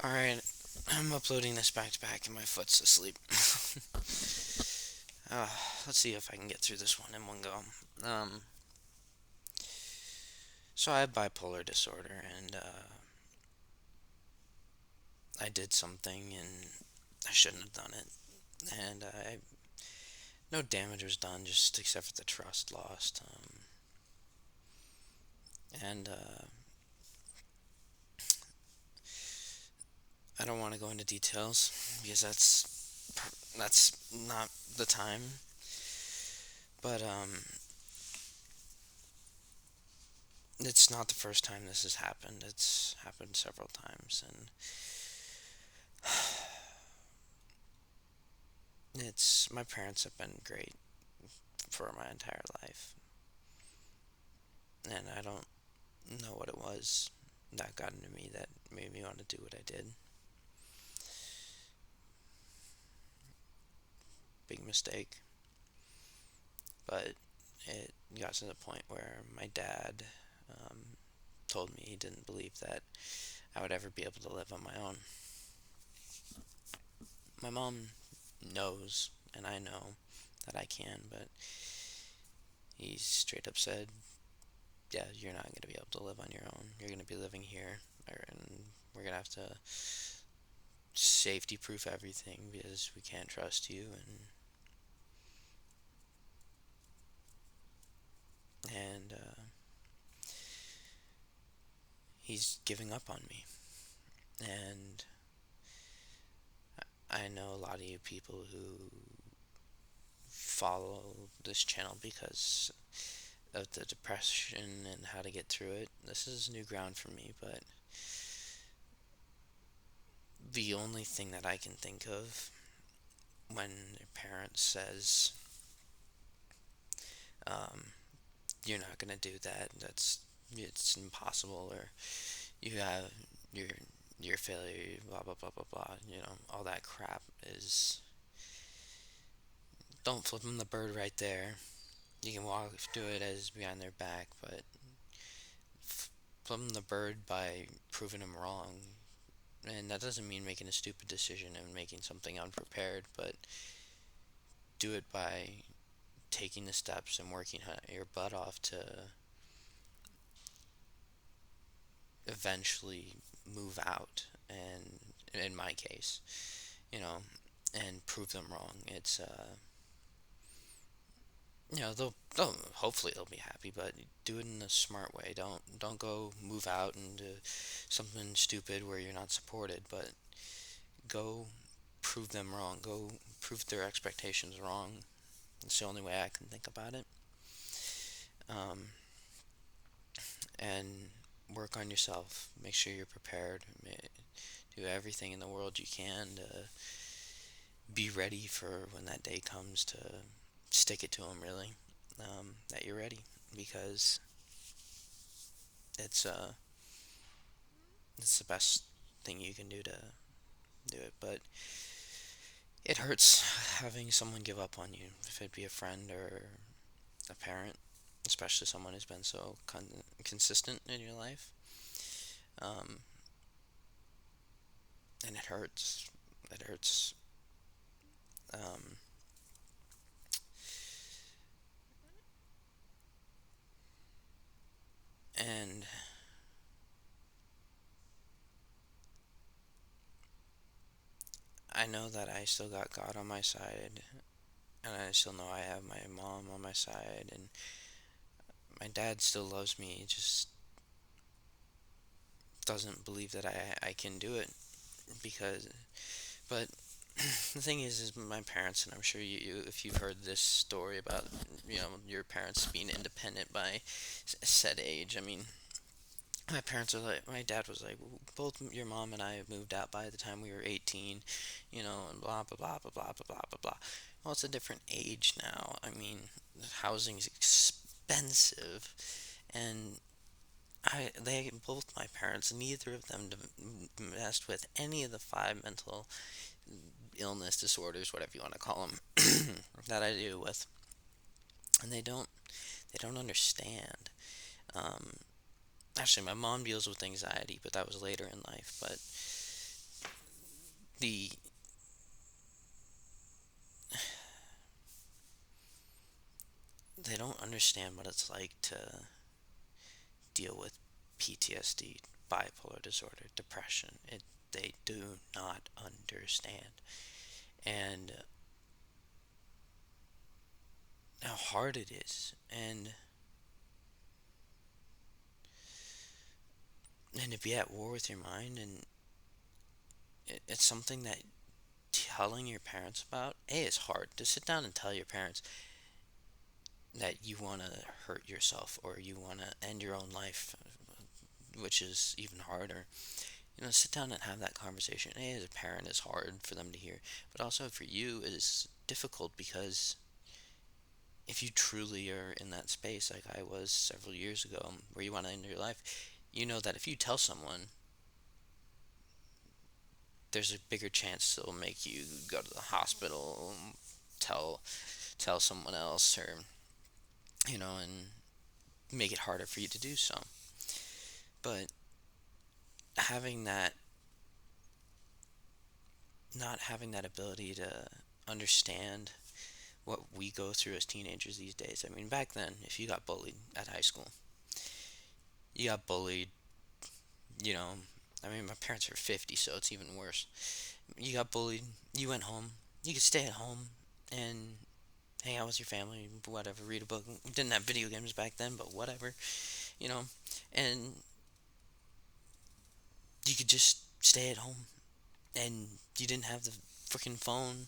Alright, I'm uploading this back to back and my foot's asleep. uh, let's see if I can get through this one in one go. So I have bipolar disorder and I did something and I shouldn't have done it. And no damage was done, just except for the trust lost. And I don't want to go into details because that's not the time. But it's not the first time this has happened. It's happened several times, and it's my parents have been great for my entire life, and I don't know what it was that got into me that made me want to do what I did. Big mistake, but it got to the point where my dad um, told me he didn't believe that I would ever be able to live on my own. My mom knows, and I know that I can, but he straight up said, "Yeah, you're not going to be able to live on your own. You're going to be living here, and we're going to have to safety proof everything because we can't trust you." And he's giving up on me. And I know a lot of you people who follow this channel because of the depression and how to get through it. This is new ground for me, but the only thing that I can think of when a parent says, um, "You're not gonna do that. It's impossible," or "You have your your failure," blah blah blah blah blah. All that crap is. Don't flip them the bird right there. You can walk through it as behind their back, but flip them the bird by proving them wrong. And that doesn't mean making a stupid decision and making something unprepared, but do it by taking the steps and working your butt off to eventually move out. And in my case, you know, and prove them wrong. It's they'll hopefully they'll be happy, but do it in a smart way. Don't go move out and do something stupid where you're not supported, but go prove them wrong. Go prove their expectations wrong. It's the only way I can think about it. Um, and work on yourself. Make sure you're prepared. Do everything in the world you can to be ready for when that day comes to stick it to them, really. That you're ready because it's uh it's the best thing you can do to do it. But it hurts having someone give up on you, if it be a friend or a parent, especially someone who's been so consistent in your life. Um, and it hurts. It hurts. Um, and I know that I still got God on my side, and I still know I have my mom on my side, and my dad still loves me. He just doesn't believe that I can do it because, but the thing is my parents, and I'm sure if you've heard this story about your parents being independent by a set age. I mean, my parents are like, my dad was like, both your mom and I moved out by the time we were 18, and blah blah blah blah blah blah blah blah blah. Well, it's a different age now. I mean, housing's expensive, and they both my parents, neither of them messed with any of the five mental illness disorders, whatever you want to call them, that I deal with, and they don't understand. Um, Actually, my mom deals with anxiety, but that was later in life. But the they don't understand what it's like to deal with PTSD, bipolar disorder, depression. They do not understand. And how hard it is. And to be at war with your mind, and it's something that telling your parents about, it's hard to sit down and tell your parents that you want to hurt yourself or you want to end your own life, which is even harder. Sit down and have that conversation. As a parent, it's hard for them to hear, but also for you, it is difficult because if you truly are in that space, like I was several years ago, where you want to end your life, you know that if you tell someone, there's a bigger chance they'll make you go to the hospital, tell tell someone else, or and make it harder for you to do so. But having that, not having that ability to understand what we go through as teenagers these days. I mean, back then, if you got bullied at high school, you got bullied, you know, I mean, my parents are 50, so it's even worse. You got bullied, you went home, you could stay at home and hang out with your family, whatever, read a book. We didn't have video games back then, but whatever, you know, and you could just stay at home and you didn't have the freaking phone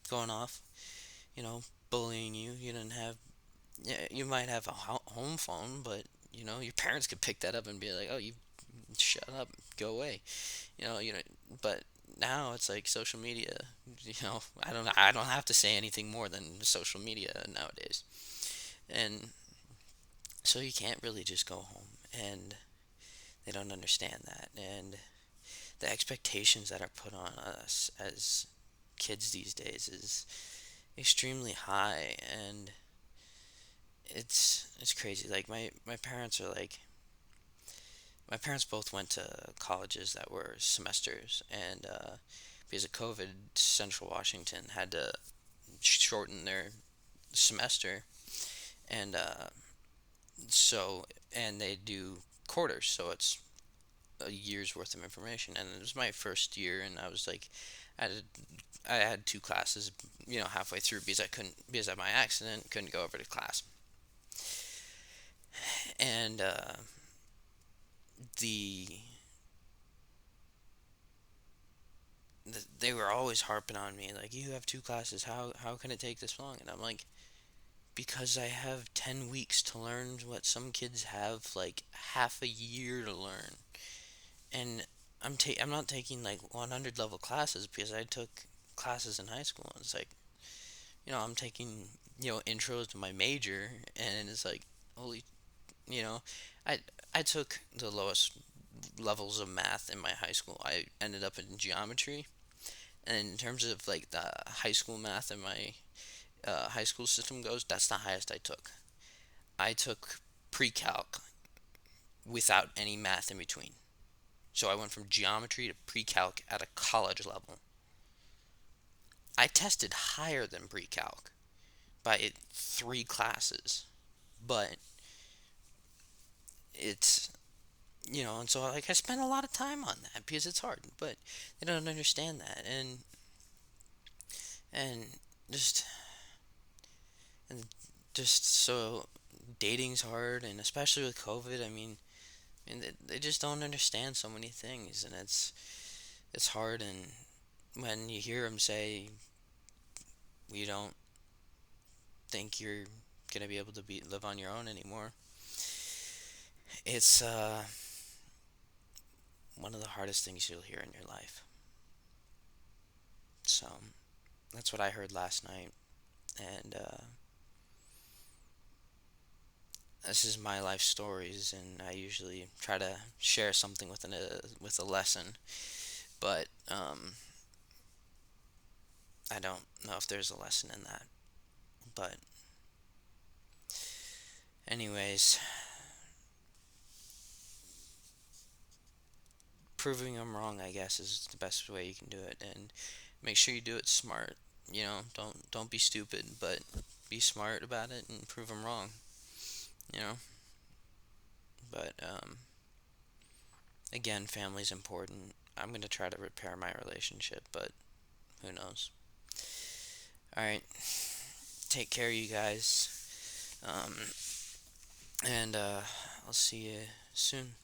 going off, you know, bullying you. You didn't have, yeah, you might have a home phone, but your parents could pick that up and be like, "Oh, you shut up, go away." But now it's like social media. I don't have to say anything more than social media nowadays, and so you can't really just go home, and they don't understand that, and the expectations that are put on us as kids these days is extremely high, and it's crazy. Like my parents are like my parents both went to colleges that were semesters, and because of COVID, Central Washington had to shorten their semester, and so and they do quarters, so it's a year's worth of information. And it was my first year, and I was like, I had I had two classes, halfway through because of my accident couldn't go over to class, and the they were always harping on me like, you have two classes, how can it take this long? And I'm like, because I have 10 weeks to learn what some kids have like half a year to learn. And I'm not taking like 100 level classes because I took classes in high school, and it's like, I'm taking, intros to my major, and it's like, holy, you know I I took the lowest levels of math in my high school. I ended up in geometry. And in terms of like the high school math in my high school system goes, that's the highest I took. I took pre-calc without any math in between. So I went from geometry to pre-calc at a college level. I tested higher than pre-calc by three classes, but it's and so like I spent a lot of time on that because it's hard, but they don't understand that, and just and just so dating's hard, and especially with COVID. I mean, and they just don't understand so many things, and it's hard. And when you hear them say, "We don't think you're gonna be able to live on your own anymore," it's one of the hardest things you'll hear in your life. So that's what I heard last night, and this is my life stories, and I usually try to share something with a lesson, but I don't know if there's a lesson in that. But anyways, proving them wrong, I guess, is the best way you can do it. And make sure you do it smart. Don't be stupid, but be smart about it and prove them wrong. You know, but again, family's important. I'm gonna try to repair my relationship, but who knows? All right, take care, you guys, and I'll see you soon.